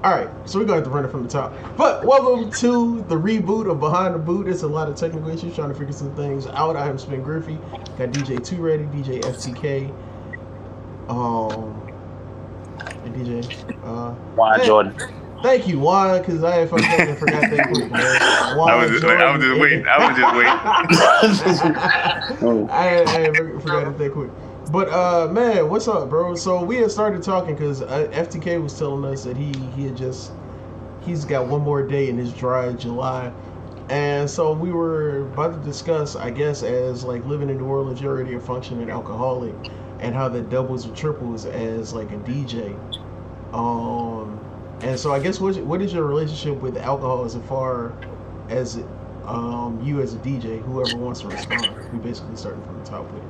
All right, so we're going to have to run it from the top. But welcome to the reboot of Behind the Boot. It's a lot of technical issues trying to figure some things out. I am Spin Griffey. Got DJ Two Ready, DJ FTK, um, and DJ. Juane Hey, Jordan. thank you, Juan, because I had fucked up and forgot that quick, man. Juan I was Jordan. just waiting. I forgot it that quick. But man, what's up, bro? So we had started talking because FTK was telling us that he's got one more day in his dry July, and so we were about to discuss, I guess, as like living in New Orleans, you're already a functioning alcoholic, and how that doubles or triples as like a DJ. Um, and so I guess what is your relationship with alcohol as far as you as a DJ? Whoever wants to respond, we basically starting from the top with it.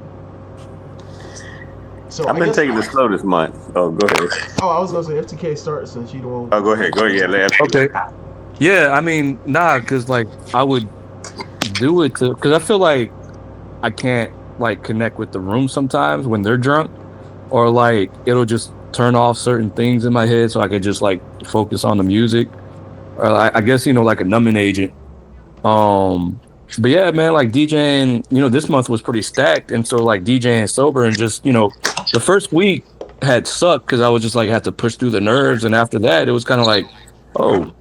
So I've been taking it slow this month. Oh, go ahead. Oh, I was gonna say FTK start since you don't. Oh, go ahead. Go ahead. Yeah, Okay. Yeah, I mean, nah, because like I would do it to, because I feel like I can't like connect with the room sometimes when they're drunk, or like it'll just turn off certain things in my head so I could just like focus on the music, or I guess like a numbing agent. Um, but yeah, man, like DJing, this month was pretty stacked, and so like DJing sober and just the first week had sucked because I was just like had to push through the nerves, and after that it was kind of like, oh,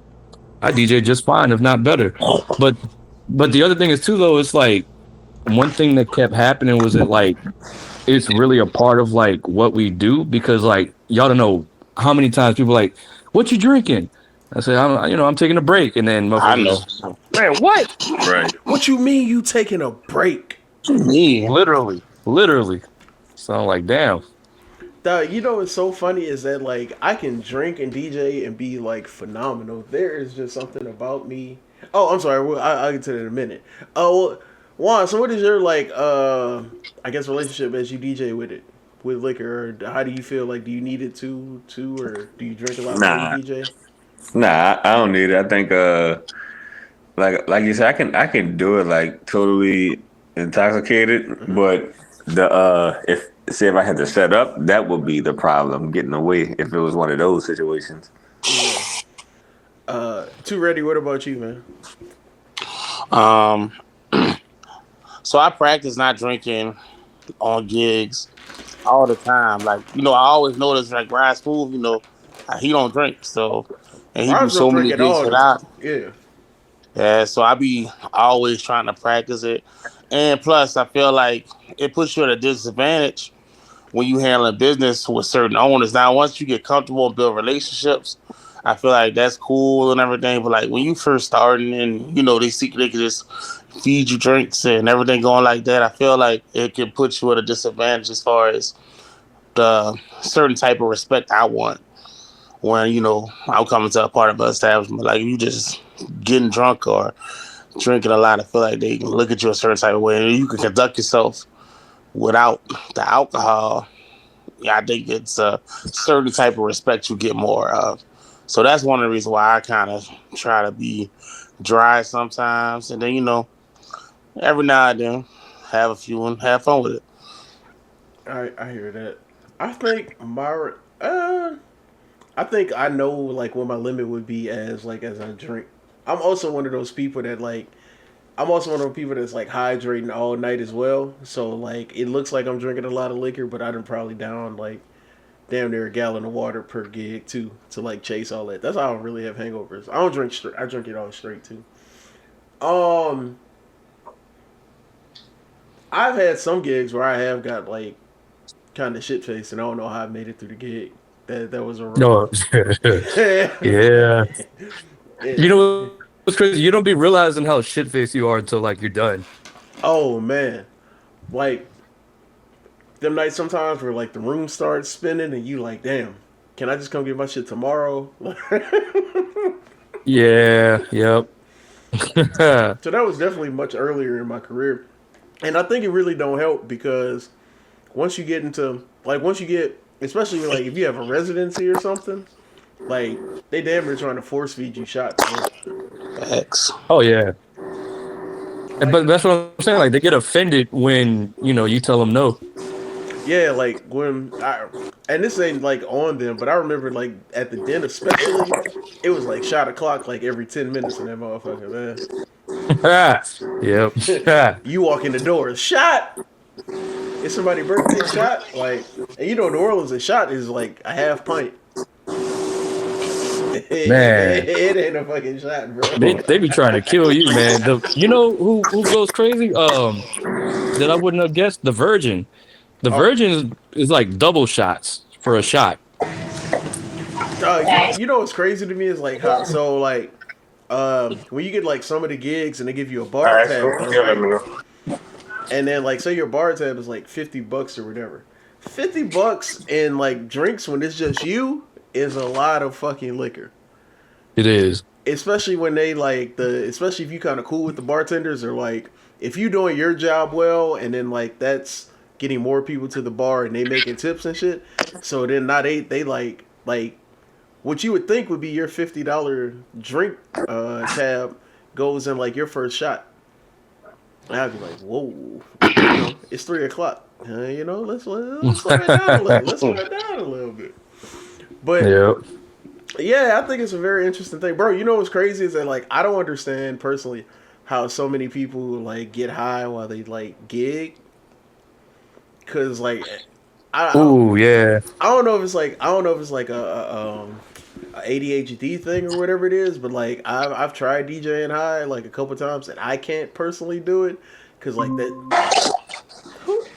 I DJ just fine, if not better. But but the other thing is too though, it's like one thing that kept happening was that like it's really a part of like what we do, because like y'all don't know how many times people are like, what you drinking? I say, I'm taking a break, and then I know. motherfuckers, man, what? right. What you mean you taking a break? Yeah. Literally. So I'm like, damn. What's so funny is that like I can drink and DJ and be like phenomenal. There is just something about me. Oh, I'm sorry. I'll get to that in a minute. Oh, Juan. So what is your like? I guess relationship as you DJ with liquor? Or how do you feel? Like, do you need it or do you drink a lot Nah, before you DJ? nah. I don't need it. I think, like you said, I can do it like totally intoxicated, Mm-hmm. but if I had to set up, that would be the problem getting away if it was one of those situations. Yeah. Too ready. What about you, man? Um. So I practice not drinking on gigs all the time. Like I always notice like Ryan Smooth. He don't drink. So and he do Ryan's don't so drink many at gigs all. without. Yeah. Yeah. So I be always trying to practice it, and plus I feel like it puts you at a disadvantage when you handling business with certain owners. Now, once you get comfortable and build relationships, I feel like that's cool and everything. But like when you first starting and they see they can just feed you drinks and everything going like that, I feel like it can put you at a disadvantage as far as the certain type of respect I want when I'm coming to a part of an establishment. Like if you just getting drunk or drinking a lot, I feel like they can look at you a certain type of way, and you can conduct yourself without the alcohol. Yeah, I think it's a certain type of respect you get more of. So that's one of the reasons why I kind of try to be dry sometimes, and then every now and then have a few and have fun with it. I hear that. I think my I think I know like what my limit would be as I drink. I'm also one of those people that like I'm also one of those people that's like hydrating all night as well. So like it looks like I'm drinking a lot of liquor, but I done probably down like damn near a gallon of water per gig too to like chase all that. That's how I don't really have hangovers. I don't drink straight. I drink it all straight too. Um, I've had some gigs where I have got like kind of shit faced, and I don't know how I made it through the gig. That was a rough. No. Yeah. You know what's crazy? You don't be realizing how shit faced you are until like you're done. Oh man, like them nights sometimes where like the room starts spinning and you like, damn, can I just come get my shit tomorrow? Yeah. Yep. So that was definitely much earlier in my career, and I think it really don't help because once you get into like once you get especially like if you have a residency or something, like they damn near trying to force feed you shots. X. Oh yeah. Like But that's what I'm saying. Like they get offended when you tell them no. Yeah, like and this ain't like on them, but I remember like at the den especially, it was like shot o'clock like every 10 minutes in that motherfucker, man. Yep. You walk in the door, shot. It's somebody's birthday, shot. Like, and you know, New Orleans, a shot is like a half pint. Man, It ain't a fucking shot, bro. they be trying to kill you, man. You know who goes crazy? That I wouldn't have guessed. The Virgin. The Virgin is like double shots for a shot. You know what's crazy to me is like how when you get like some of the gigs and they give you a bar tab, right? And then like say your bar tab is like $50 or whatever. $50 in like drinks when it's just you is a lot of fucking liquor. It is. Especially when they especially if you kind of cool with the bartenders, or like if you doing your job well, and then like that's getting more people to the bar and they making tips and shit. So then now they like what you would think would be your $50 drink tab goes in like your first shot. And I'd be like, whoa, it's 3:00. Let's slow it down a little. Let's slow it down a little bit. But yeah, I think it's a very interesting thing, bro. You know what's crazy is that like I don't understand personally how so many people like get high while they like gig, because like I don't know if it's like a ADHD thing or whatever it is, but like I've tried DJing high like a couple times and I can't personally do it because like that.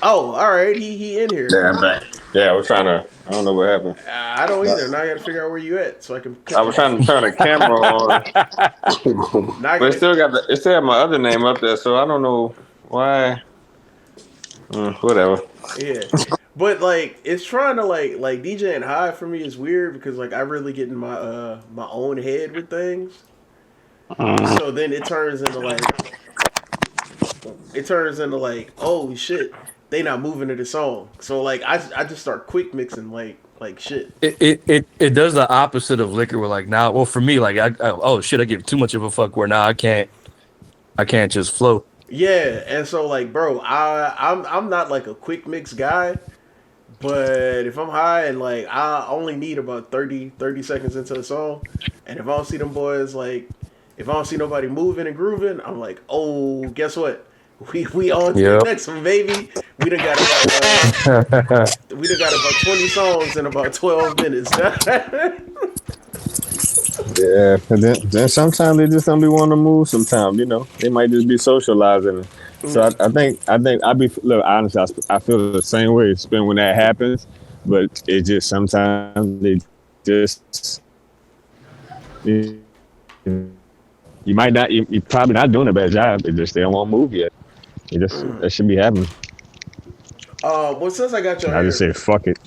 Oh, all right, he in here. Yeah, I'm back. Yeah, we're trying to. I don't know what happened. I don't either. Now I got to figure out where you at so I can. I was trying to turn the camera on, but it still had my other name up there, so I don't know why. Whatever. Yeah, but like it's trying to like DJing high for me is weird because like I really get in my my own head with things. So then it turns into like oh shit, they not moving to the song. So like I just start quick mixing like shit. It does the opposite of liquor. Where like now, well for me like I give too much of a fuck. Where now I can't just flow. Yeah, and so like bro, I'm not like a quick mix guy, but if I'm high and like I only need about 30 seconds into the song, and if I don't see them boys like if I don't see nobody moving and grooving, I'm like, oh, guess what? We on to the next one, baby. We done got about 20 songs in about 12 minutes. Yeah, and then sometimes they just don't be wanting to move. Sometimes they might just be socializing. So I think honestly, I feel the same way. Spin when that happens, but it just sometimes they just. You might not. You're probably not doing a bad job. It just they don't want to move yet. That should be happening. Well, since I got y'all I just say fuck it.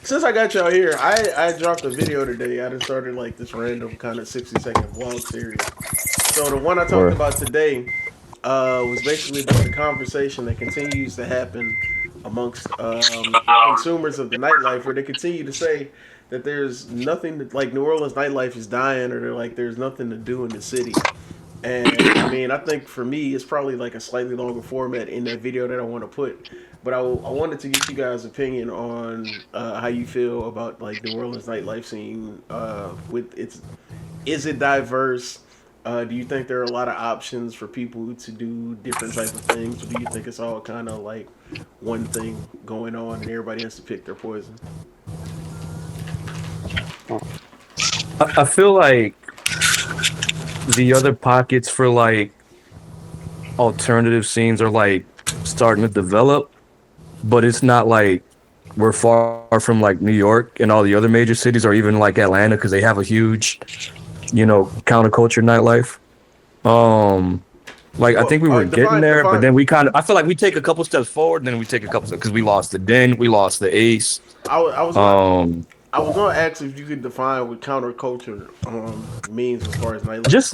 Since I got y'all here, I dropped a video today. I just started like this random kind of 60-second vlog series. So the one I talked about today was basically about the conversation that continues to happen amongst consumers of the nightlife, where they continue to say that there's nothing like New Orleans nightlife is dying, or they're like there's nothing to do in the city. And I mean, I think for me, it's probably like a slightly longer format in that video that I want to put. But I wanted to get you guys' opinion on how you feel about like New Orleans nightlife scene. Is it diverse? Do you think there are a lot of options for people to do different types of things? Or do you think it's all kind of like one thing going on and everybody has to pick their poison? I feel like the other pockets for like alternative scenes are like starting to develop, but it's not like we're far from like New York and all the other major cities, or even like Atlanta, because they have a huge, counterculture nightlife. I think we were getting there, but then I feel like we take a couple steps forward, and then we take a couple steps because we lost the Den, we lost the Ace. I was going to ask if you could define what counterculture means as far as nightlife. Just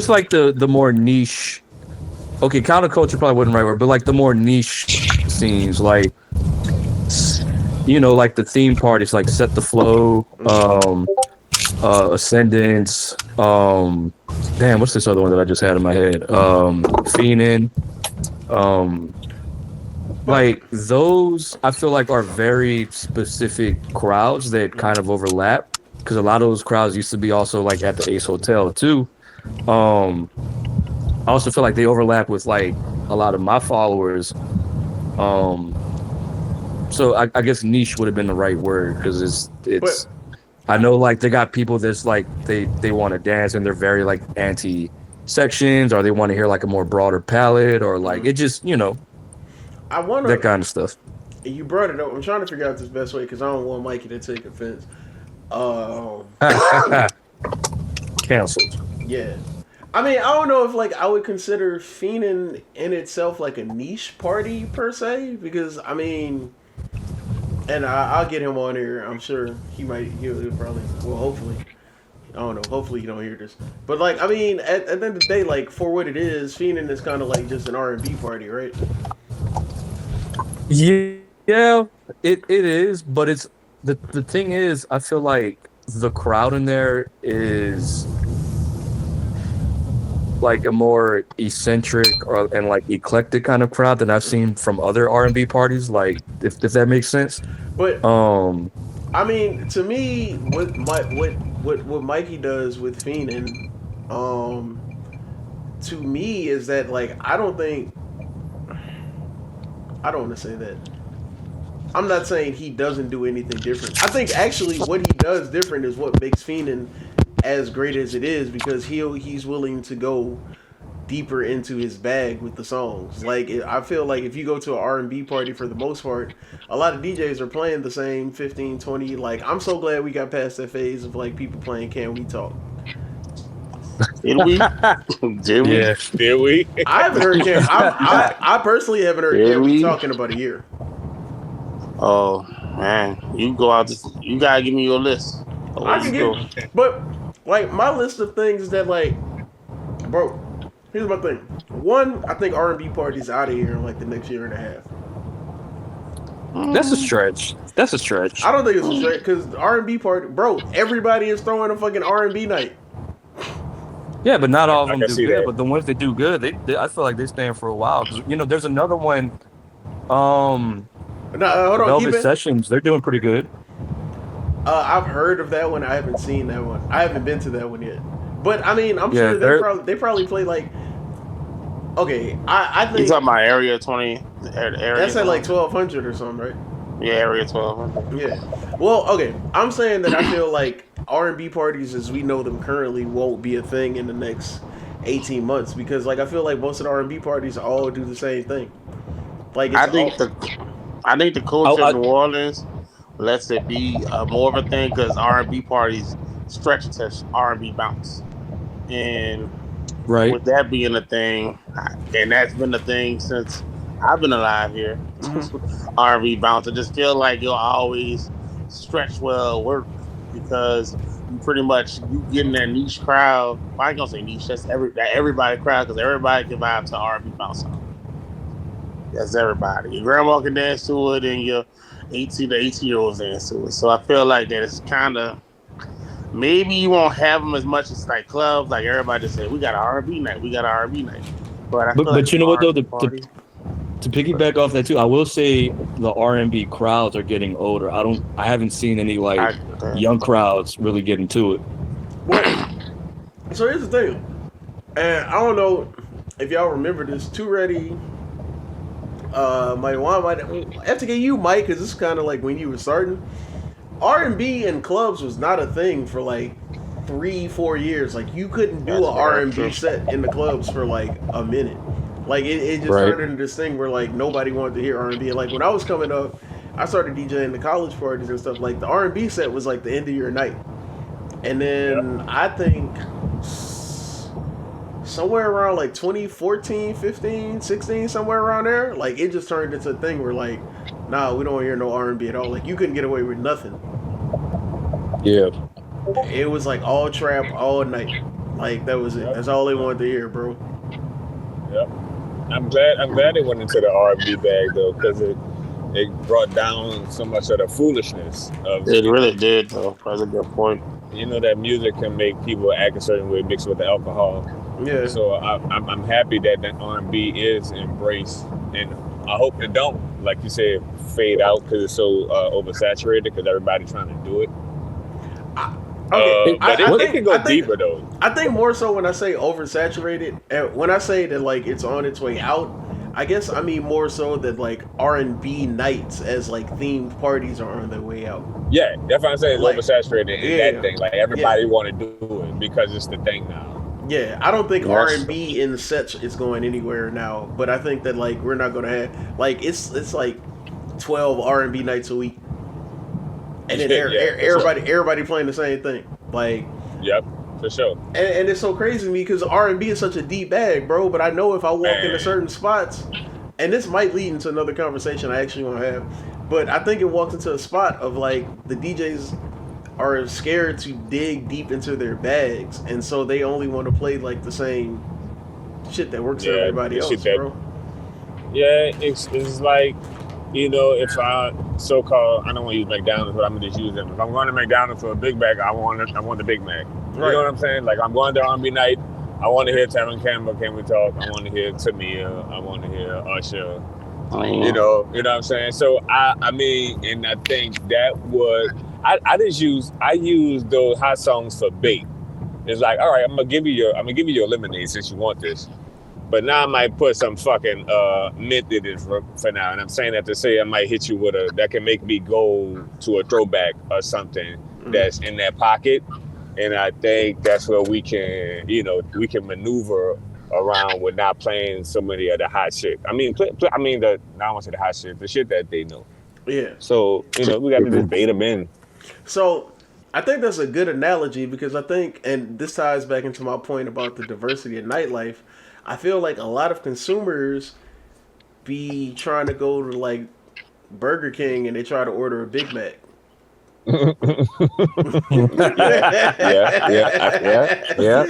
like the more niche. Okay, counterculture probably wasn't the right word, but like the more niche scenes, like like the theme parties, like Set the Flow, Ascendance, what's this other one that I just had in my head? Fiendin', Like those, I feel like are very specific crowds that kind of overlap because a lot of those crowds used to be also like at the Ace Hotel too. I also feel like they overlap with like a lot of my followers. So I guess niche would have been the right word because it's. I know like they got people that's like they want to dance and they're very like anti sections or they want to hear like a more broader palette or like it just I want that kind of stuff. You brought it up. I'm trying to figure out this best way because I don't want Mikey to take offense. Canceled. Yeah. I mean, I don't know if like I would consider Fiendin' in itself like a niche party per se because I mean, and I'll get him on here. I'm sure he'll probably, well, hopefully, I don't know. Hopefully he don't hear this. But like, I mean, at the end of the day, like for what it is, Fiendin' is kind of like just an R&B party, right? Yeah, it is, but it's the thing is, I feel like the crowd in there is like a more eccentric and like eclectic kind of crowd than I've seen from other R&B parties. Like, if that makes sense. But I mean, to me, what Mikey does with Fiendin', to me is that like I don't want to say that. I'm not saying he doesn't do anything different. I think actually what he does different is what makes Fiendin' as great as it is because he's willing to go deeper into his bag with the songs. Like I feel like if you go to an R&B party for the most part, a lot of DJs are playing the same 15, 20. Like I'm so glad we got past that phase of like people playing Can We Talk. Did we? Did we? Yeah, did we? I haven't heard Can. I personally haven't heard Can We Talk in about a year. Oh man, you go out. You gotta give me your list. I can get, but like my list of things that like, bro. Here's my thing. One, I think R&B parties out of here in like the next year and a half. That's a stretch. I don't think it's a stretch because R&B party, bro. Everybody is throwing a fucking R&B night. Yeah, but not all of them do good. That. But the ones that do good, they I feel like they stand for a while. There's another one. Hold on, Velvet Sessions, they're doing pretty good. I've heard of that one. I haven't seen that one. I haven't been to that one yet. But I mean, I'm sure they probably play like. Okay, I think. You talking about Area 20? Area that's at like 1200 or something, right? Yeah, Area 1200. Yeah. Well, okay. I'm saying that I feel like R&B parties as we know them currently won't be a thing in the next 18 months because, like, I feel like most of the R&B parties all do the same thing. Like, I think the culture in New Orleans lets it be more of a thing because R&B parties stretch to R&B bounce, and with that being a thing, and that's been the thing since I've been alive here, R&B bounce. I just feel like you'll always stretch well work because you pretty much you get in that niche crowd. I ain't gonna say niche. That's everybody crowd because everybody can vibe to R&B bounce song. That's everybody. Your grandma can dance to it, and your 18 to 18-year-olds dance to it. So I feel like that it's kind of maybe you won't have them as much as like clubs. Like everybody just say, we got an R&B night. We got an R&B night. But you know what though, to piggyback off that too, I will say the R&B crowds are getting older. I haven't seen any like young crowds really getting to it. So here's the thing, and I don't know if y'all remember this. Too Ready, FTK, you might, because this is kind of like when you were starting. R&B in clubs was not a thing for like 3-4 years. Like you couldn't do an R&B set in the clubs for like a minute. Like it just turned into this thing where like nobody wanted to hear R&B. Like when I was coming up, I started DJing the college parties and stuff. Like the R&B set was like the end of your night, and then I think somewhere around like 2014, 15, 16, somewhere around there, like it just turned into a thing where like, nah, we don't hear no R&B at all. Like you couldn't get away with nothing. Yeah. It was like all trap all night. Like that was it. That's all they wanted to hear, bro. Yep. I'm glad it went into the R&B bag though, because it brought down so much of the foolishness of it. Really did though. That's a good point. You know that music can make people act a certain way mixed with the alcohol. Yeah. So I'm happy that the R&B is embraced, and I hope it don't, like you said, fade out because it's so oversaturated because everybody's trying to do it. Okay, But it can go deeper though. I think more so when I say oversaturated, and when I say that like it's on its way out, I guess I mean more so that like R&B nights as like themed parties are on their way out. Yeah, that's what I'm saying. It's Like, oversaturated in yeah, that thing. Like everybody want to do it because it's the thing now. yeah. I don't think Yes. R&B in sets is going anywhere now, but I think that like we're not gonna have like it's like 12 R&B nights a week, and then everybody playing the same thing. Like, yep, for sure. and it's so crazy to me because R&B is such a deep bag, bro. But I know if I walk into certain spots, and this might lead into another conversation I actually want to have, but I think it walks into a spot of like the DJs are scared to dig deep into their bags, and so they only want to play like the same shit that works for everybody else, bro. Yeah, it's like, if I so-called, I don't want to use McDonald's, but I'm gonna just use them. If I'm going to McDonald's for a Big Mac, I want the Big Mac. Right. You know what I'm saying? Like I'm going to R&B night, I want to hear Terrence Campbell, Can We Talk? I want to hear Tamia, I want to hear Usher. You know what I'm saying? So I mean, and I think that would I use those hot songs for bait. It's like, all right, I'm gonna give you your lemonade since you want this. But now I might put some fucking mint in it for now. And I'm saying that to say I might hit you with that can make me go to a throwback or something that's in that pocket. And I think that's where we can maneuver around with not playing so many of the hot shit. I mean, I don't want to say the hot shit, the shit that they know. Yeah. So, we got to just bait them in. So, I think that's a good analogy because I think, and this ties back into my point about the diversity of nightlife, I feel like a lot of consumers be trying to go to like Burger King and they try to order a Big Mac. Yeah.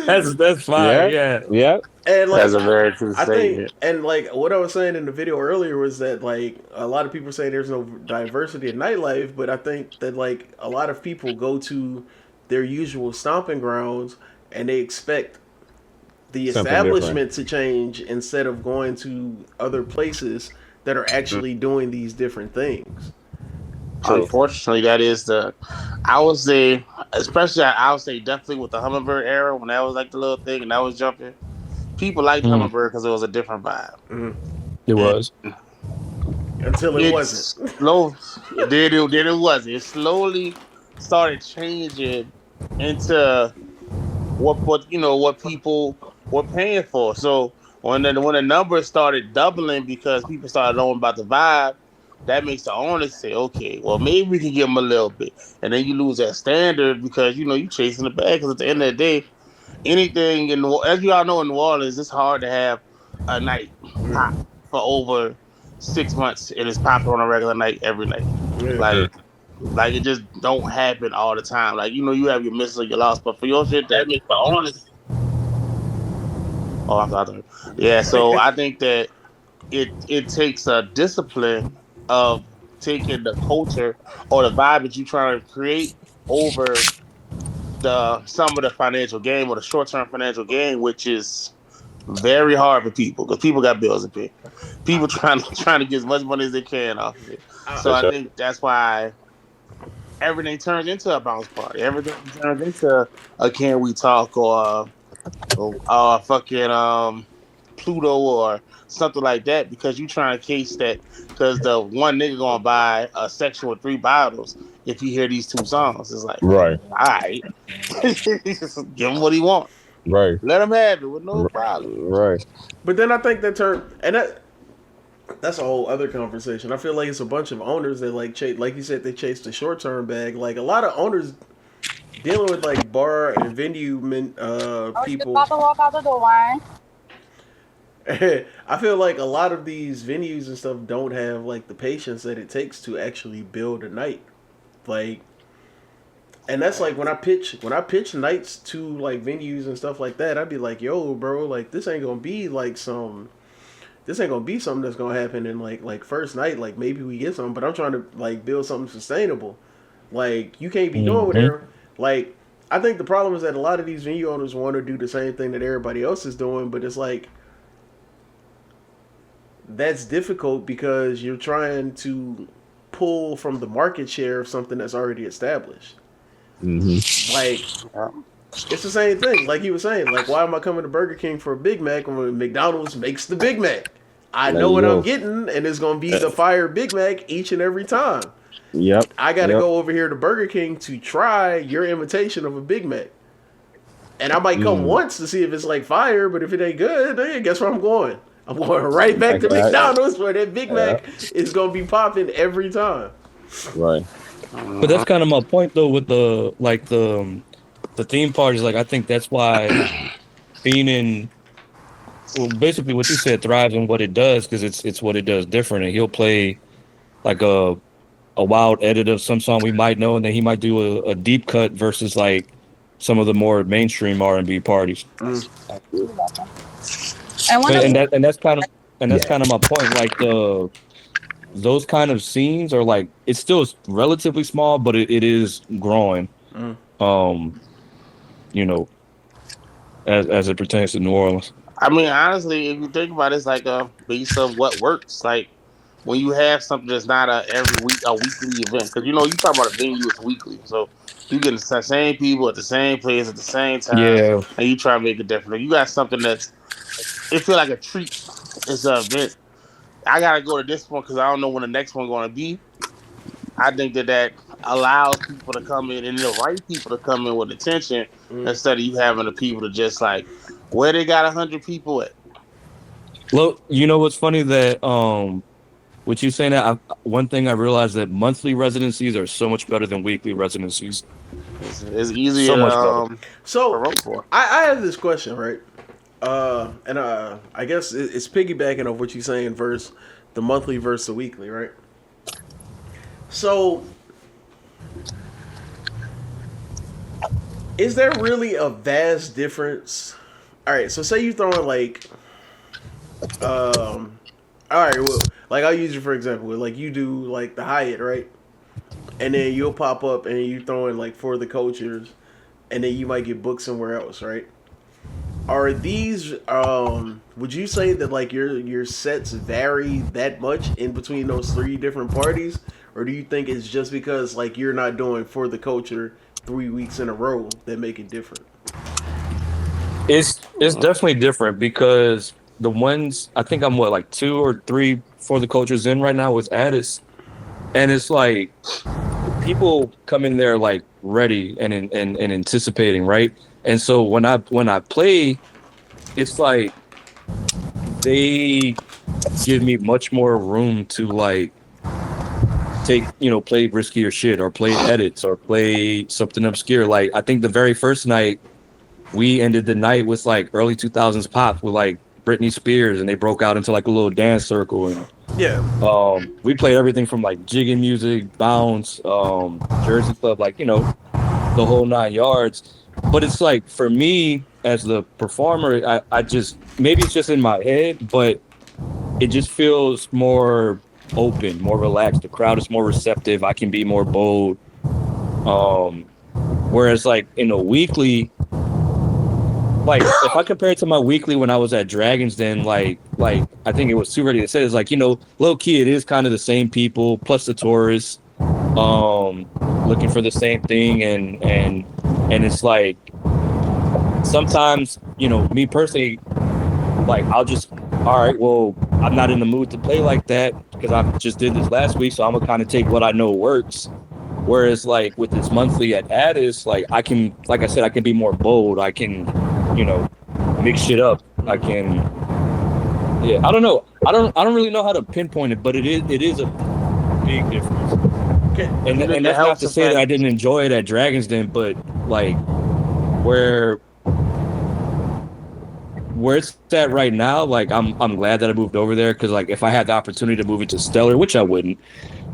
That's fine. Yeah. And like, that's a very true statement. And like what I was saying in the video earlier was that like a lot of people say there's no diversity in nightlife, but I think that like a lot of people go to their usual stomping grounds and they expect the establishment to change instead of going to other places that are actually doing these different things. Unfortunately, that is I would say, especially I would say definitely with the Hummingbird era when that was like the little thing and that was jumping. People liked Hummingbird because it was a different vibe. It was. Until it wasn't. Then it wasn't. It slowly started changing into what people were paying for. So when the numbers started doubling because people started knowing about the vibe, that makes the owners say, okay, well maybe we can give them a little bit, and then you lose that standard because you chasing the bag. Because at the end of the day, anything as you all know in New Orleans, it's hard to have a night pop for over 6 months and it's popping on a regular night every night. Like it just don't happen all the time. Like you have your misses or your loss, but for your shit that makes the owners. Oh, I'm sorry. Yeah, so I think that it takes a discipline of taking the culture or the vibe that you're trying to create over some of the financial gain or the short-term financial gain, which is very hard for people because people got bills to pay. People trying to get as much money as they can off of it. So I think that's why everything turns into a bounce party. Everything turns into a Can We Talk or fucking Pluto or something like that because you trying to case that because the one nigga gonna buy a section with 3 bottles if he hear these 2 songs. It's like, right, all right, give him what he want, right, let him have it with no problem, right. But then I think that's a whole other conversation. I feel like it's a bunch of owners that like you said, they chase the short term bag. Like a lot of owners dealing with like bar and venue people. About to walk out the door, Wine. I feel like a lot of these venues and stuff don't have like the patience that it takes to actually build a night. Like, and that's like when I pitch nights to like venues and stuff like that, I'd be like, yo, bro, like this ain't gonna be something that's gonna happen in like first night. Like maybe we get something, but I'm trying to like build something sustainable. Like you can't be doing whatever. Like I think the problem is that a lot of these venue owners want to do the same thing that everybody else is doing, but it's like that's difficult because you're trying to pull from the market share of something that's already established. Mm-hmm. Like, it's the same thing. Like he was saying, like, why am I coming to Burger King for a Big Mac when McDonald's makes the Big Mac? I know what I'm getting, and it's going to be the fire Big Mac each and every time. Yep. I got to go over here to Burger King to try your imitation of a Big Mac. And I might come once to see if it's like fire, but if it ain't good, then guess where I'm going? I'm going right back to McDonald's where that Big Mac is going to be popping every time. Right. But that's kind of my point, though, with the theme parties. Like, I think that's why Feenan, well, basically what you said, thrives in what it does because it's what it does different. And he'll play like a wild edit of some song we might know, and then he might do a deep cut versus like some of the more mainstream R&B parties. And that's kind of my point. Like those kind of scenes are like, it's still relatively small, but it is growing. You know, as it pertains to New Orleans. I mean, honestly, if you think about it, it's like a base of what works. Like when you have something that's not every week a weekly event, because you talk about a venue, it's weekly, so you get the same people at the same place at the same time, and you try to make it different. You got something it feel like a treat. It's an event. I gotta go to this one because I don't know when the next one's gonna be. I think that allows people to come in and the right people to come in with attention instead of you having the people to just like where they got 100 people at. Look, you know what's funny that with you saying that, one thing I realized that monthly residencies are so much better than weekly residencies. It's easier. So much better. So I have this question, right? And I guess it's piggybacking off what you're saying versus the monthly versus the weekly, right? So, is there really a vast difference? All right, so say you throwing like, all right, well, like I'll use you for example. Like you do like the Hyatt, right? And then you'll pop up and you throwing like for the cultures, and then you might get booked somewhere else, right? Are these would you say that like your sets vary that much in between those three different parties, or do you think it's just because like you're not doing for the culture 3 weeks in a row that make it different? It's definitely different because the ones I think I'm like 2 or 3 for the cultures in right now with Addis, and it's like people come in there like ready and anticipating, right? And so when I play, it's like they give me much more room to like play riskier shit or play edits or play something obscure. Like I think the very first night we ended the night with like early 2000s pop with like Britney Spears, and they broke out into like a little dance circle, and we played everything from like jigging music, bounce, Jersey Club, like the whole 9 yards. But it's like, for me as the performer, I just, maybe it's just in my head, but it just feels more open, more relaxed. The crowd is more receptive. I can be more bold. Whereas like in a weekly, like if I compare it to my weekly when I was at Dragons Den, like I think it was too ready to say, it's like, low key, it is kind of the same people plus the tourists looking for the same thing, and it's like sometimes, me personally, like I'll just, all right, well, I'm not in the mood to play like that because I just did this last week, so I'm gonna kind of take what I know works. Whereas like with this monthly at Addis, like I can, like I said, I can be more bold. I can, mix shit up. I can, I don't know. I don't really know how to pinpoint it, but it is a big difference. Okay. And that's not to say that I didn't enjoy it at Dragon's Den, but like where it's at right now, like I'm glad that I moved over there, because like if I had the opportunity to move it to Stellar, which I wouldn't,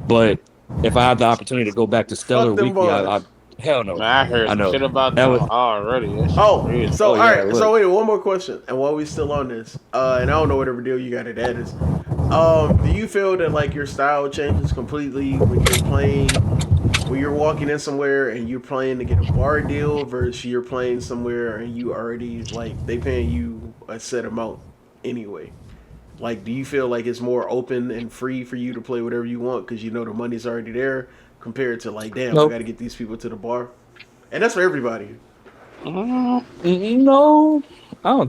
but if I had the opportunity to go back to Stellar weekly, I hell no. I heard some shit about that already. All right. So wait, one more question, and while we still on this, and I don't know whatever deal you got at Addis, do you feel that like your style changes completely when you're playing When you're walking in somewhere and you're playing to get a bar deal versus you're playing somewhere and you already like they paying you a set amount anyway. Like, do you feel like it's more open and free for you to play whatever you want because you know the money's already there compared to like, damn, I got to get these people to the bar, and that's for everybody. No, I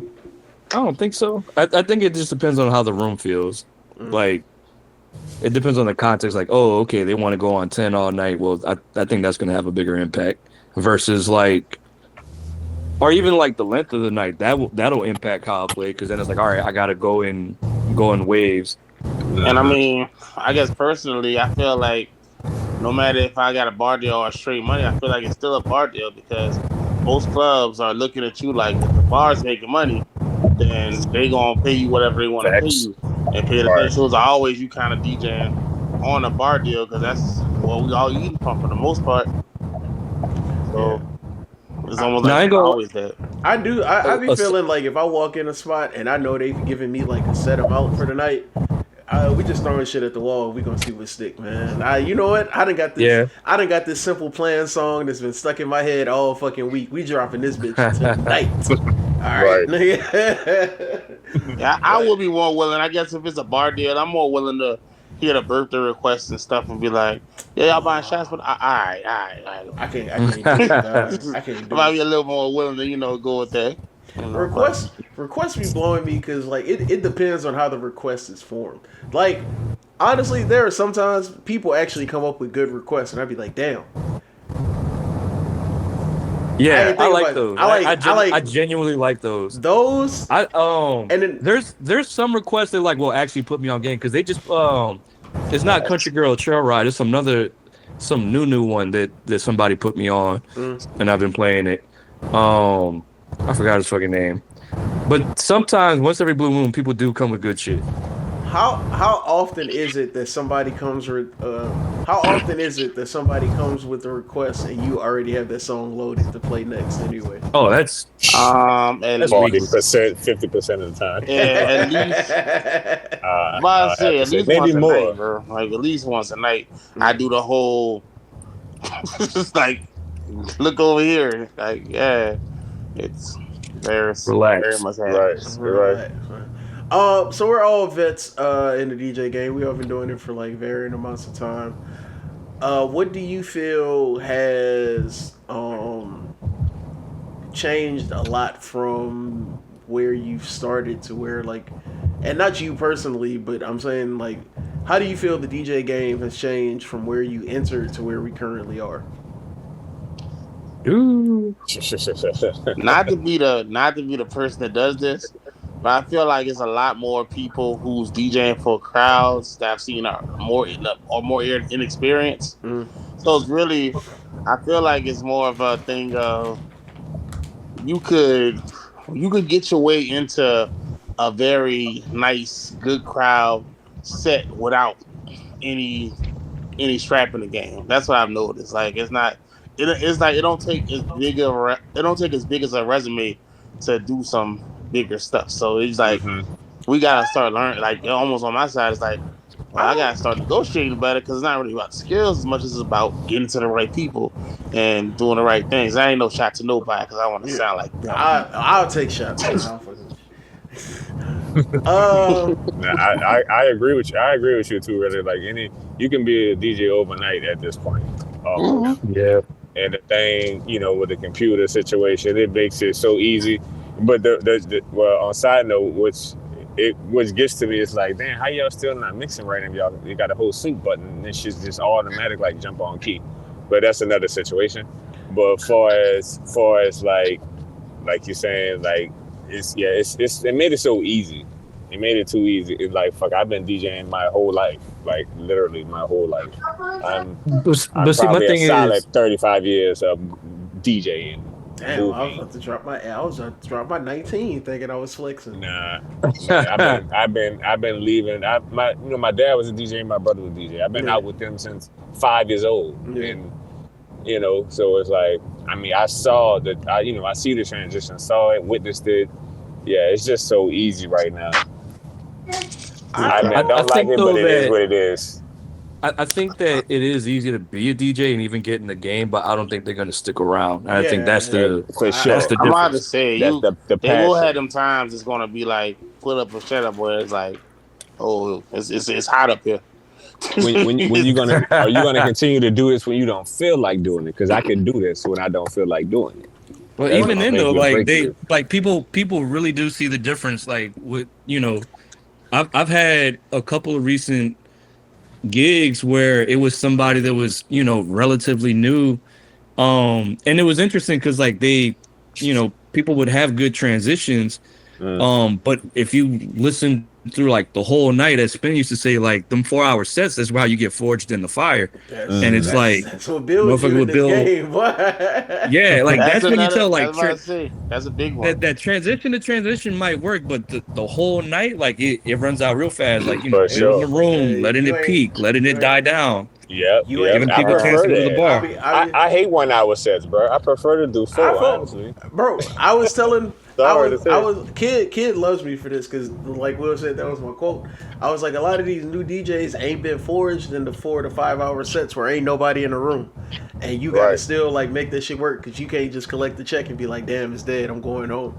don't think so. I think it just depends on how the room feels. Like, it depends on the context. Like, oh, okay, they want to go on 10 all night. Well, I think that's going to have a bigger impact versus like, or even like the length of the night. That'll impact how I play because then it's like, all right, I got to go in waves. And I mean, I guess personally, I feel like no matter if I got a bar deal or straight money, I feel like it's still a bar deal because most clubs are looking at you like if the bar's making money, then they gonna pay you whatever they want to pay you. And pay the thing. So it's always you kind of DJing on a bar deal because that's what we all eating from for the most part. So it's almost like always that. I be feeling like if I walk in a spot and I know they've given me like a set amount for the night, we just throwing shit at the wall. We gonna see what stick, man. You know what? I done got this. Yeah. I done got this Simple Plan song that's been stuck in my head all fucking week. We dropping this bitch tonight. All right. Yeah, I would be more willing. I guess if it's a bar deal, I'm more willing to hear the birthday requests and stuff and be like, "Yeah, y'all buying shots?" But all right. I can't do it. I can't do I might be a little more willing to go with that. Requests be blowing me because like it depends on how the request is formed. Like honestly, there are sometimes people actually come up with good requests, and I'd be like, damn. Yeah, I like those. I genuinely like those. And then there's some requests that like will actually put me on game because they just it's not Country Girl Trail Ride. It's some new one that somebody put me on, and I've been playing it. I forgot his fucking name. But sometimes, once every blue moon, people do come with good shit. How often is it that somebody comes with a request and you already have that song loaded to play next anyway? Oh, that's at 40%, 50% of the time. Yeah, at least maybe more. Night, bro. Like at least once a night, I do the whole. Just like, look over here. Like, yeah, it's very relaxed. Very much right. So we're all vets in the DJ game. We have been doing it for like varying amounts of time. What do you feel has changed a lot from where you've started to where like, and not you personally, but I'm saying like, how do you feel the DJ game has changed from where you entered to where we currently are? Ooh. Not to be the person that does this. But I feel like it's a lot more people who's DJing for crowds that I've seen are more inexperienced. So it's really, I feel like it's more of a thing of you could get your way into a very nice, good crowd set without any strap in the game. That's what I've noticed. Like it's not, it's like it don't take as big as a resume to do some bigger stuff. So it's like we gotta start learning. Like almost on my side, it's like I gotta start negotiating better because it's not really about skills as much as it's about getting to the right people and doing the right things. I ain't no shot to nobody because I want to sound like I'll take shots. I agree with you. I agree with you too. Really, like you can be a DJ overnight at this point. Yeah. And the thing, with the computer situation, it makes it so easy. But on side note, which gets to me, it's like, damn, how y'all still not mixing right now? You got a whole sync button, and it's just automatic, like jump on key. But that's another situation. But far as like you're saying, like it made it so easy. It made it too easy. It's like, fuck, I've been DJing my whole life, like literally my whole life. I'm probably a solid 35 years of DJing. Damn, I was about to drop my 19 thinking I was flexing. Nah, I've been leaving. My dad was a DJ, my brother was a DJ. I've been out with them since 5 years old, and so it's like, I mean, I saw that. I see the transition, saw it, witnessed it. Yeah, it's just so easy right now. I don't like it, but it is what it is. I think that it is easy to be a DJ and even get in the game, but I don't think they're going to stick around. And I think that's the for sure. that's the I'm about to difference. say That's the they will passion. have them times. It's gonna be like put up or shut up, where it's like, oh, it's hot up here. When you gonna are you gonna continue to do this when you don't feel like doing it? Because I can do this when I don't feel like doing it. Well, That's even gonna then make though, you or like break they you. like people really do see the difference. Like with I've had a couple of recent gigs where it was somebody that was relatively new. And it was interesting because like people would have good transitions. But if you listen through like the whole night, as Spin used to say, like them 4-hour sets, that's how you get forged in the fire. And it's like that's what builds you in this game. Yeah, like that's when you another. tell I like was about to say that's a big one. that transition to transition might work, but the whole night, like it runs out real fast. Like For building sure. the room, letting it peak, letting it die down. Yep. Giving I people a chance prefer to go to the that. bar. I hate 1 hour sets, bro. I prefer to do 4, honestly. Bro, I was telling, Sorry to say. Kid loves me for this because, like Will said, that was my quote. I was like, a lot of these new DJs ain't been forged in the 4 to 5 hour sets where ain't nobody in the room, and you gotta still like make that shit work because you can't just collect the check and be like, damn, it's dead, I'm going home.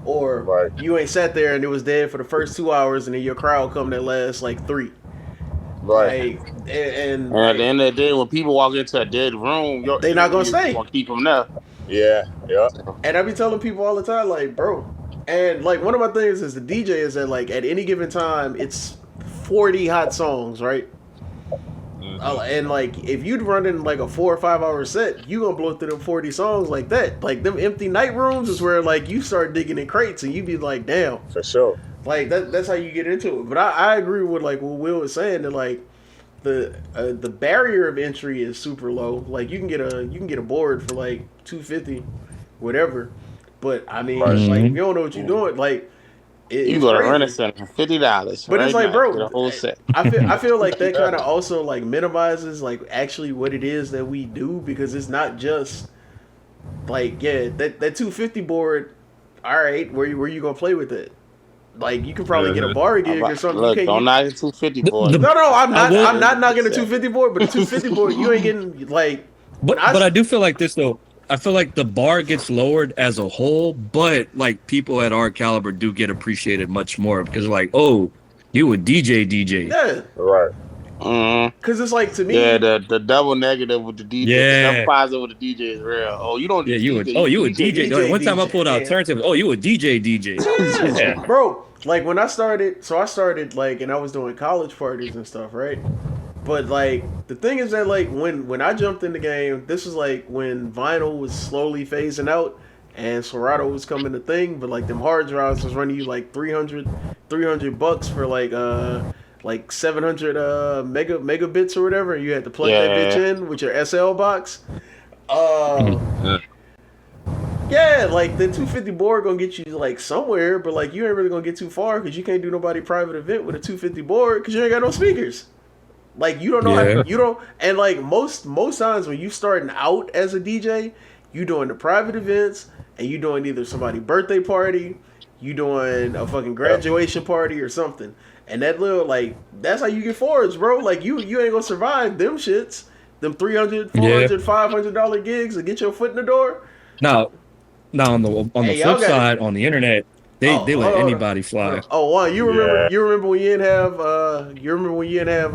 Or you ain't sat there and it was dead for the first 2 hours, and then your crowd come that last like 3. Right. Like, and at the end of the day, when people walk into a dead room, they not gonna stay. Gonna keep them there. Yeah. And I be telling people all the time, like, bro, and like one of my things is the DJ is that like at any given time it's 40 hot songs, right? And like if you'd run in like a 4 or 5 hour set, you gonna blow through them 40 songs like that. Like them empty night rooms is where like you start digging in crates and you be like, damn. For sure. Like that's how you get into it. But I agree with like what Will was saying that like the barrier of entry is super low. Like you can get a board for like $250, whatever. But I mean, like if you don't know what you're doing, like you go to rent a set for $50. But it's like, bro, the whole set. I feel like that kind of also like minimizes like actually what it is that we do, because it's not just like that 250 board. All right, where you gonna play with it? Like you can probably get a bar gig or something. Look, don't knock the 250 board. No, I'm not knocking the 250 board, but the 250 board you ain't getting like. But I do feel like this though. I feel like the bar gets lowered as a whole, but like people at our caliber do get appreciated much more because like, oh, you a DJ. Yeah. Right. Because it's like, to me, the double negative with the DJ, the double positive with the DJ is real. Oh, you don't. Yeah, you a DJ. One time I pulled out turntable. Oh, you a DJ. Yeah. Bro, like when I started like, and I was doing college parties and stuff, right? But like the thing is that like when I jumped in the game, this was like when vinyl was slowly phasing out and Serato was coming to thing, but like them hard drives was running you like $300 for like 700 megabits or whatever, and you had to plug that bitch in with your SL box. Yeah, like the 250 board gonna get you like somewhere, but like you ain't really gonna get too far because you can't do nobody private event with a 250 board because you ain't got no speakers. Like you don't know how, you don't, and like most times when you starting out as a DJ, you doing the private events and you doing either somebody's birthday party, you doing a fucking graduation party or something. And that little, like, that's how you get forwards, bro. Like, you ain't gonna survive them shits. Them $300, $400, $500 gigs to get your foot in the door. Now on the flip side, on the internet, they let anybody fly. You remember when you didn't have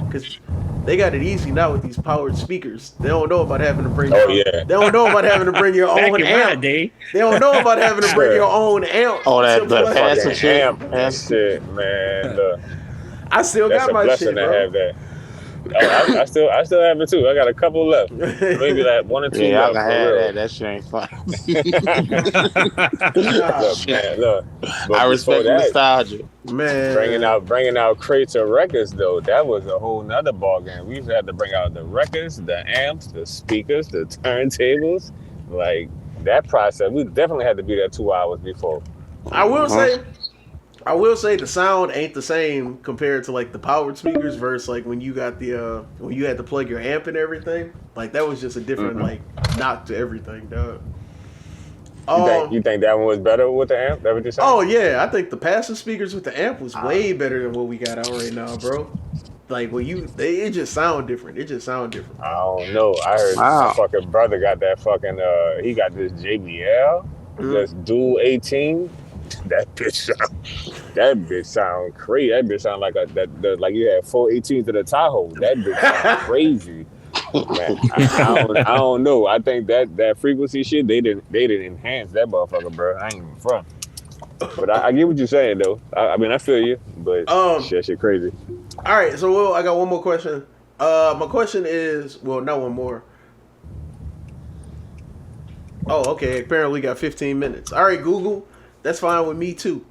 because they got it easy now with these powered speakers. They don't know about having to bring. They don't know about having to bring your own amp. They don't know about having to bring your own amp. Oh, that passive amp. That's it, man. Look, I still got my shit, bro. To have that. I still have it too. I got a couple left. Maybe like 1 or 2 left. I can have that. That shit ain't fun. Look, man, look. I respect the nostalgia. Man. Bringing out crates of records though, that was a whole nother ball game. We used to have to bring out the records, the amps, the speakers, the turntables. Like that process, we definitely had to be there 2 hours before. I will say the sound ain't the same compared to like the powered speakers versus like when you got the when you had to plug your amp and everything. Like that was just a different like knock to everything, dog. You think that one was better with the amp? That what you're saying? Oh yeah, I think the passive speakers with the amp was way better than what we got out right now, bro. Like when it just sound different. It just sound different. I don't know. I heard my Wow. fucking brother got that fucking he got this JBL, that's dual 18. That bitch sound crazy. That bitch sound like like you had 418 to the Tahoe. That bitch sound crazy. Man, I don't know. I think that frequency shit they didn't enhance that motherfucker, bro. I ain't even front. But I get what you're saying though. I mean I feel you, but shit crazy. All right, so Will, I got one more question. My question is, well, not one more. Oh, okay. Apparently, got 15 minutes. All right, Google. That's fine with me too.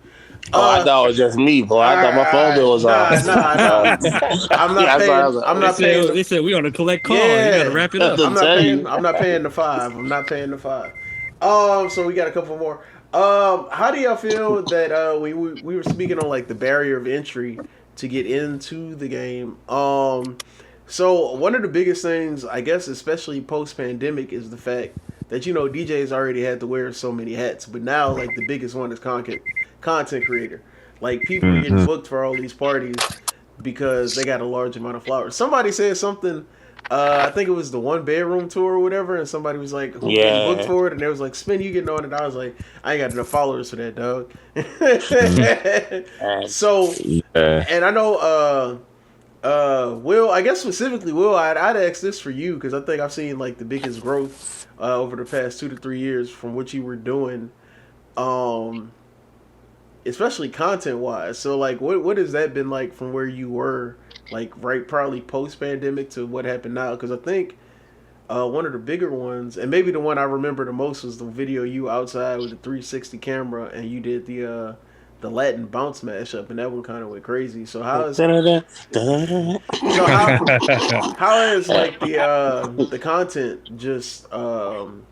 I thought it was just me, boy. I thought my phone bill was off. Nah. I'm not paying. I'm not paying. They said we on a collect call. Yeah. You gotta wrap it up. I'm not paying the $5. I'm not paying the $5. So we got a couple more. How do y'all feel that we were speaking on like the barrier of entry to get into the game? So one of the biggest things, I guess, especially post pandemic, is the fact that DJs already had to wear so many hats, but now like the biggest one is content creator. Like people are getting booked for all these parties because they got a large amount of followers. Somebody said something. I think it was the 1 bedroom tour or whatever, and somebody was like, "Who getting booked for it?" And they was like, "Spin, you getting on it?" I was like, "I ain't got enough followers for that, dog." So, and I know, Will, I guess specifically, Will, I'd ask this for you because I think I've seen like the biggest growth over the past 2 to 3 years from what you were doing, especially content wise. So, like, what has that been like from where you were? Like probably post pandemic to what happened now, because I think one of the bigger ones, and maybe the one I remember the most, was the video you outside with the 360 camera and you did the Latin bounce mashup, and that one kind of went crazy. So how is how is like the content just on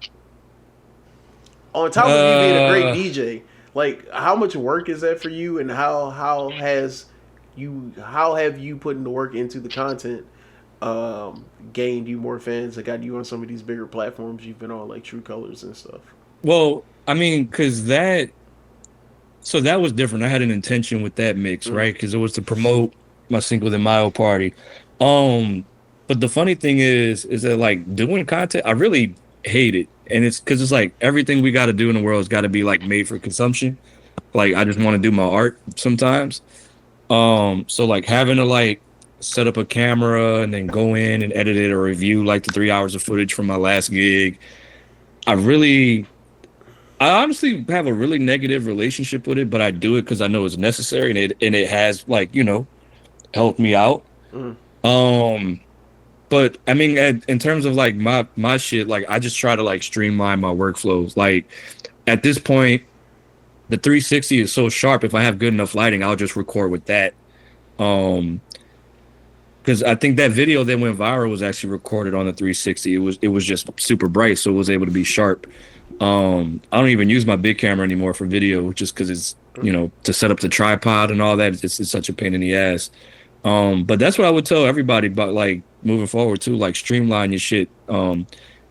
top of you being a great DJ? Like how much work is that for you, and how have you putting the work into the content gained you more fans that got you on some of these bigger platforms you've been on, like True Colors and stuff? Well, I mean, because that was different. I had an intention with that mix, right? Because it was to promote my Cinco de Mayo party. But the funny thing is that like doing content, I really hate it, and it's because it's like everything we got to do in the world has got to be like made for consumption. Like I just want to do my art sometimes. So like having to like set up a camera and then go in and edit it or review like the 3 hours of footage from my last gig. I honestly have a really negative relationship with it, but I do it because I know it's necessary and it has like, helped me out. But I mean, in terms of like my shit, like I just try to like streamline my workflows. Like at this point, the 360 is so sharp. If I have good enough lighting, I'll just record with that. Because I think that video that went viral was actually recorded on the 360. It was just super bright, so it was able to be sharp. I don't even use my big camera anymore for video, just because it's to set up the tripod and all that. It's such a pain in the ass. But that's what I would tell everybody about like moving forward too. Like streamline your shit.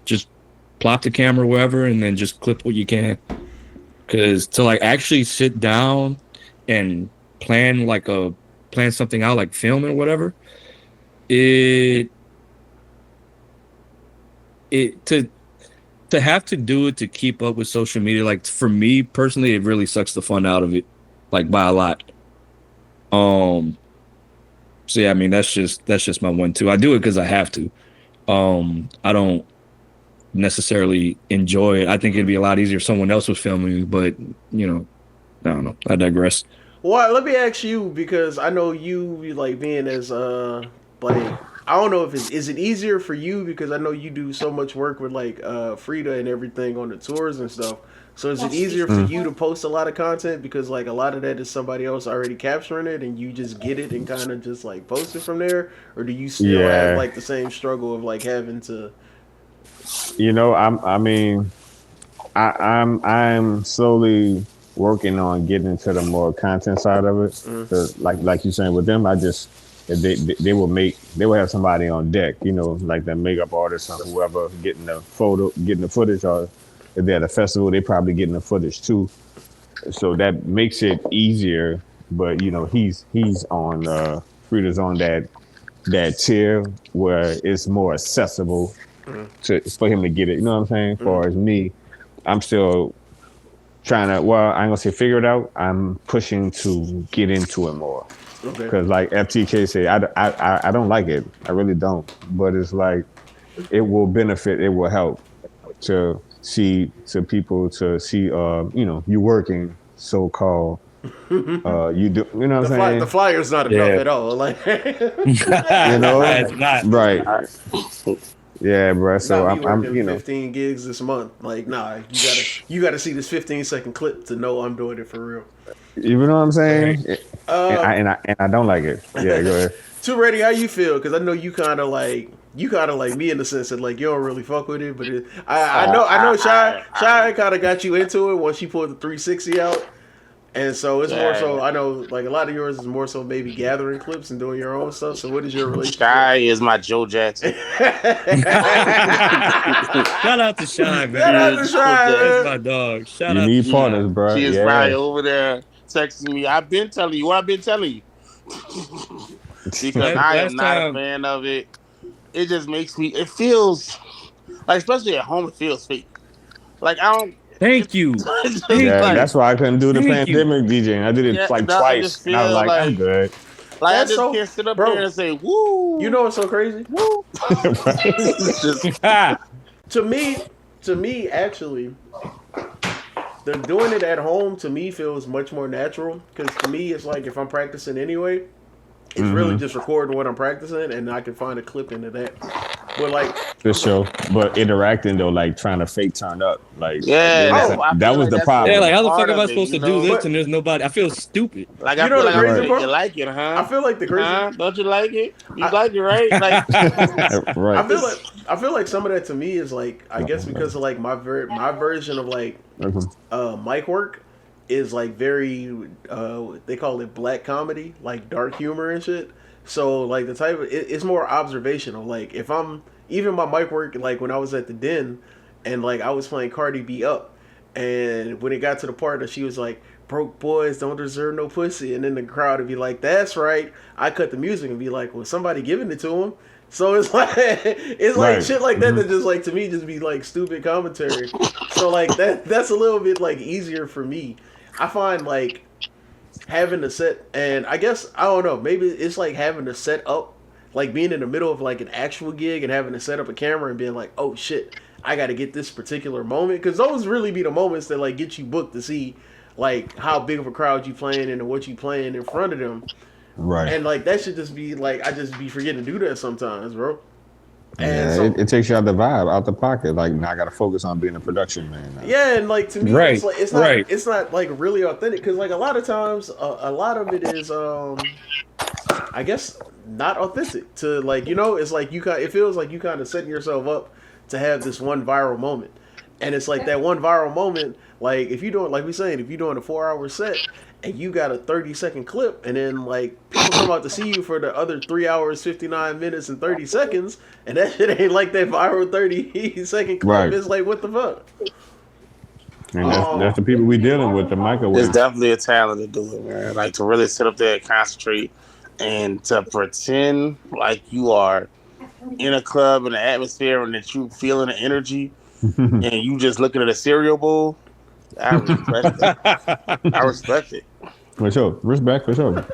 Just plop the camera wherever and then just clip what you can. Because to like actually sit down and plan something out, like film or whatever, to have to do it to keep up with social media, like for me personally, it really sucks the fun out of it, like by a lot. So yeah, I mean that's just my 1-2. I do it because I have to. I don't necessarily enjoy it. I think it'd be a lot easier if someone else was filming me, but I don't know. I digress. Well, let me ask you, because I know you like being as like I don't know if is it easier for you, because I know you do so much work with like Frida and everything on the tours and stuff. So is it easier for you to post a lot of content because like a lot of that is somebody else already capturing it and you just get it and kind of just like post it from there, or do you still have like the same struggle of like having to? I'm slowly working on getting into the more content side of it. Like you're saying with them, they will have somebody on deck, like the makeup artist or whoever getting the footage, or if they're at a festival, they probably getting the footage too. So that makes it easier. But he's on Frida's on that that tier where it's more accessible for him to get it. You know what I'm saying? As far as me, I'm still trying to. Well, I ain't gonna say figure it out. I'm pushing to get into it more. Because like FTK said, I don't like it. I really don't. But it's like it will benefit. It will help to people to see you working so called. You do, you know what I'm saying? The flyer's not enough at all. Like, It's not. Right? Yeah, bro. So I'm 15 gigs this month. Like, nah, you gotta see this 15-second clip to know I'm doing it for real. You know what I'm saying? And I don't like it. Yeah, go ahead. Too Ready, how you feel? Because I know you kind of like me in the sense that like you don't really fuck with it, but I know Shy kind of got you into it once she pulled the 360 out. And so it's more so, I know, like, a lot of yours is more so maybe gathering clips and doing your own stuff. So what is your relationship? Shy is my Joe Jackson. Shout out to Shy, man. Shout out to Shy, That's my dog. Shout out. You need partners, bro. She is probably over there texting me. I've been telling you what I've been telling you. Because I am not a fan of it. It just makes me, it feels, like, especially at home, it feels fake. Like, I don't. Thank you. That's why I couldn't do the pandemic DJing. I did it like twice. And I was like, I'm good. Like, I just can't sit up here and say, woo. You know what's so crazy? Woo. To me, actually, doing it at home, to me, feels much more natural. Because to me, it's like if I'm practicing anyway, it's really just recording what I'm practicing, and I can find a clip into that. But like for sure, but interacting though, like trying to fake turn up, like that was the problem. Yeah, like how the fuck am I supposed to do this and there's nobody? I feel stupid. Like I feel like the crazy part? You like it, huh? I feel like the crazy. Don't you like it? You like it, right? Like, right. I feel like some of that to me is like I guess because of like my version of like mic work is like very they call it black comedy, like dark humor and shit. So like the type of it's more observational. Like if I'm even my mic work, like when I was at the Den and like I was playing Cardi B Up, and when it got to the part that she was like, broke boys don't deserve no pussy, and then the crowd would be like, that's right. I cut the music and be like, well, somebody giving it to him. So it's like like shit like that that just like to me just be like stupid commentary. So like that's a little bit like easier for me. I find like having to set, and I guess I don't know, maybe it's like having to set up, like being in the middle of like an actual gig and having to set up a camera and being like, oh shit, I got to get this particular moment, because those really be the moments that like get you booked to see like how big of a crowd you playing and what you playing in front of them. Right. And like that should just be like I just be forgetting to do that sometimes, bro. And so, it takes you out the vibe, out the pocket. Like now I got to focus on being a production man now. Yeah, and like to me, it's like it's not like really authentic, because like a lot of times, a lot of it is, I guess, not authentic. To like it's like it feels like you kind of setting yourself up to have this one viral moment, and it's like that one viral moment. Like if you doing like we saying, if you're doing a 4-hour set and you got a 30-second clip, and then like people come out to see you for the other 3 hours, 59 minutes, and 30 seconds, and that shit ain't like that viral 30-second clip. Right. It's like, what the fuck? And that's the people we dealing with, the microwave. It's definitely a talent to do it, man. Like to really sit up there and concentrate and to pretend like you are in a club in the atmosphere and that you feeling the energy and you just looking at a cereal bowl. I respect it. For sure. Respect, for sure.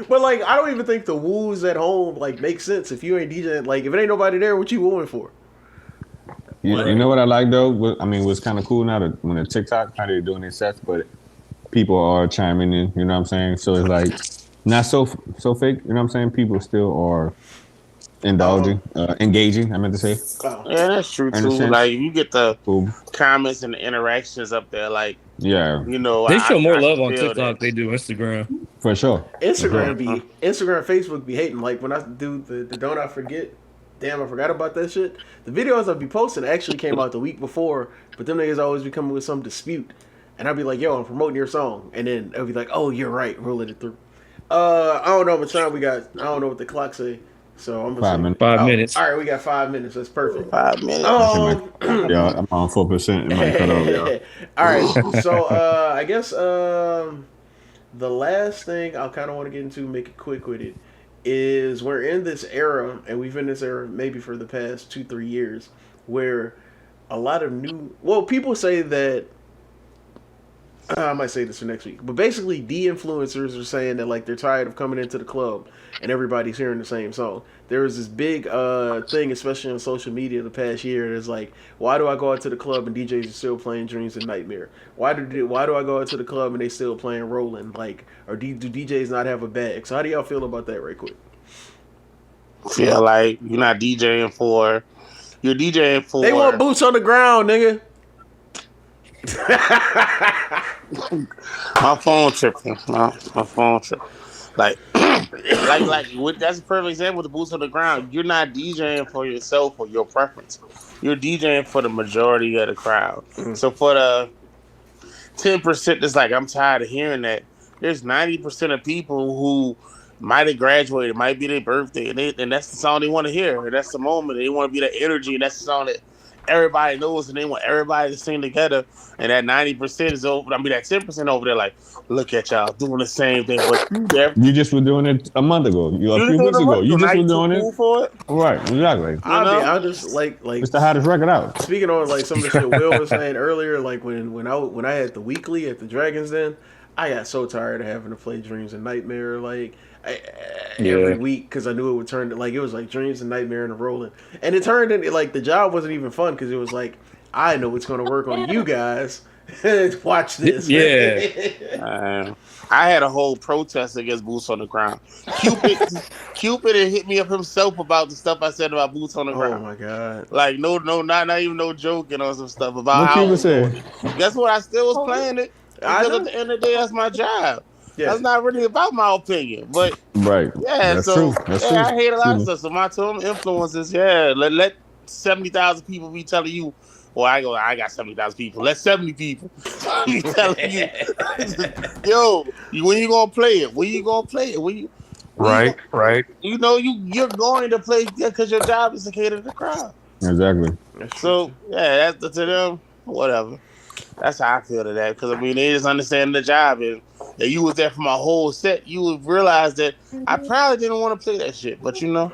But like I don't even think the woos at home like make sense if you ain't DJing. Like if it ain't nobody there, what you wooing for? You know what I like though? I mean, what's kind of cool now that when the TikTok, how they're doing their sets, but people are chiming in, you know what I'm saying? So it's like not so fake, you know what I'm saying? People still are indulging, engaging, I meant to say. Yeah, that's true too. Like you get the comments and the interactions up there, like they show more love on TikTok they do Instagram. For sure. Instagram, Facebook be hating. Like when I do the Don't I Forget, damn I forgot about that shit. The videos I'll be posting actually came out the week before, but them niggas always be coming with some dispute. And I'll be like, yo, I'm promoting your song. And then they'll be like, oh, you're right, rolling it through. I don't know how much time we got. I don't know what the clock say. So I'm gonna 5 minutes. All right, we got 5 minutes. That's perfect. 5 minutes. Yeah, I'm on 4%. It might cut off, y'all. All right. So I guess the last thing I kind of want to get into, make it quick with it, is we're in this era, and we've been in this era maybe for the past 2-3 years, where a lot of people say that I might say this for next week, but basically, de-influencers are saying that like they're tired of coming into the club and everybody's hearing the same song. There was this big thing, especially on social media, the past year. That's like, why do I go out to the club and DJs are still playing Dreams and Nightmare? Why do I go out to the club and they still playing Rolling? Like, or do DJs not have a bag? So how do y'all feel about that, right quick? Feel like you're not DJing for. You're DJing for. They want boots on the ground, nigga. My phone tripping. My phone tripping. Like that's a perfect example with the boots on the ground. You're not DJing for yourself or your preference. You're DJing for the majority of the crowd. So for the 10% that's like, I'm tired of hearing that, there's 90% of people who might have graduated, might be their birthday, and that's the song they want to hear. And that's the moment. They want to be that energy, and that's the song that everybody knows, and they want everybody to sing together. And that 90% is over. I mean, that 10% over there, like, look at y'all doing the same thing. But you just were doing it a month ago. A few weeks ago. You just were doing it. For it. Right, exactly. I just like it's the hottest record out. Speaking on like some of the shit Will was saying earlier, like when I had the weekly at the Dragons Den, I got so tired of having to play Dreams and Nightmare every week because I knew it would turn to, like, it was like Dreams and Nightmare and Rolling, and it turned into like the job wasn't even fun because it was like, I know it's going to work on you guys. Watch this. Yeah. I had a whole protest against boots on the ground. Cupid had hit me up himself about the stuff I said about boots on the ground. Oh my god! Like not even no joking on some stuff about what how. Cupid said? Guess what? I still was playing it because at the end of the day, that's my job. Yeah. That's not really about my opinion, but right. Yeah, that's so true. That's true. I hate a lot of stuff. So my term influences, let 70,000 people be telling you. Well, I got 70,000 people. Let 70 people be telling you, yo, when you gonna play it? When you gonna play it? Right. You know you're going to play because your job is to cater to the crowd. Exactly. So yeah, that's to them. Whatever. That's how I feel to that. Because I mean, they just understand the job, and if you was there for my whole set, you would realize that I probably didn't want to play that shit. But you know.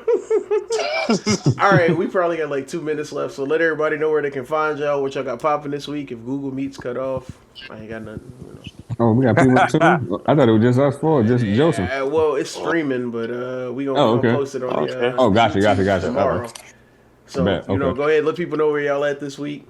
All right, we probably got like 2 minutes left, so let everybody know where they can find y'all, what y'all got popping this week. If Google Meet's cut off, I ain't got nothing. You know. Oh, we got people too? I thought it was just us four, just Joseph. Well, it's streaming, but we gonna post it on the gotcha. tomorrow. So go ahead, let people know where y'all at this week.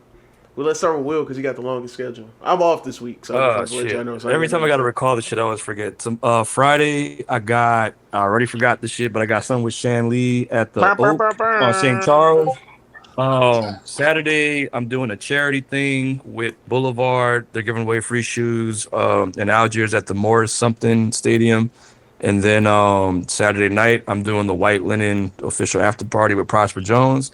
Well, let's start with Will because he got the longest schedule. I'm off this week, so I just let y'all know. So every time I got to recall the shit, I always forget. Friday, I already forgot the shit, but I got something with Shan Lee at the Oak on St. Charles. Saturday, I'm doing a charity thing with Boulevard. They're giving away free shoes in Algiers at the Morris something Stadium. And then Saturday night, I'm doing the White Linen official after party with Prosper Jones.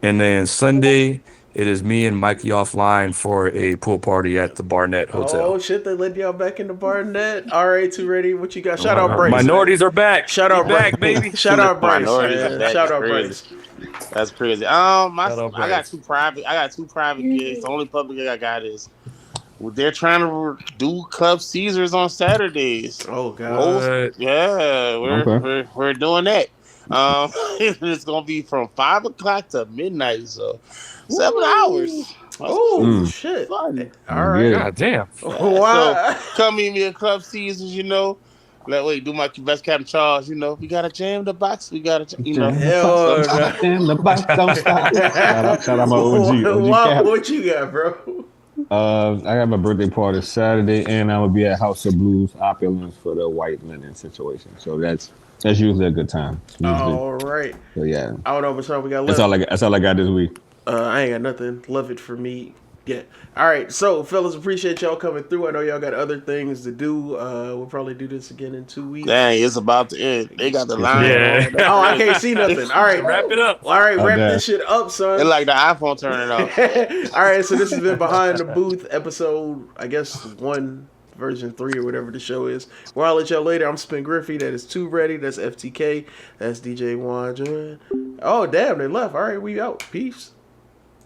And then Sunday, it is me and Mikey offline for a pool party at the Barnett Hotel. Oh shit, they let y'all back in the Barnett. All right, too ready. What you got? Shout out Bryce. Minorities are back. Shout out back, baby. Shout out Bryce. Shout out Bryce. That's crazy. I got two private gigs. The only public gig I got is they're trying to do Club Caesars on Saturdays. Oh god. We're doing that. It's gonna be from 5 o'clock to midnight, so 7 hours. Oh shit! Fun. All right, god damn. Wow. So come meet me at Club Caesars, do my best Captain Charles, we gotta jam the box, we gotta jam the box, don't stop. Shout out my OG what you got, bro? I got my birthday party Saturday, and I'm gonna be at House of Blues Opulence for the White Linen situation. So that's usually a good time. All right. So yeah. I don't know what time we got left. That's all I got this week. I ain't got nothing. Love it for me. Yeah. All right. So, fellas, appreciate y'all coming through. I know y'all got other things to do. We'll probably do this again in 2 weeks. Dang, it's about to end. They got the line. Yeah. Oh, I can't see nothing. All right. Wrap it up. All right. Wrap this shit up, son. It's like the iPhone turning off. All right. So, this has been Behind the Booth episode, I guess, 1. Version 3 or whatever the show is. Well, I'll let y'all later. I'm Spin Griffey. That is Too Ready. That's FTK. That's DJ Juane Jordan. Oh, damn. They left. All right. We out. Peace.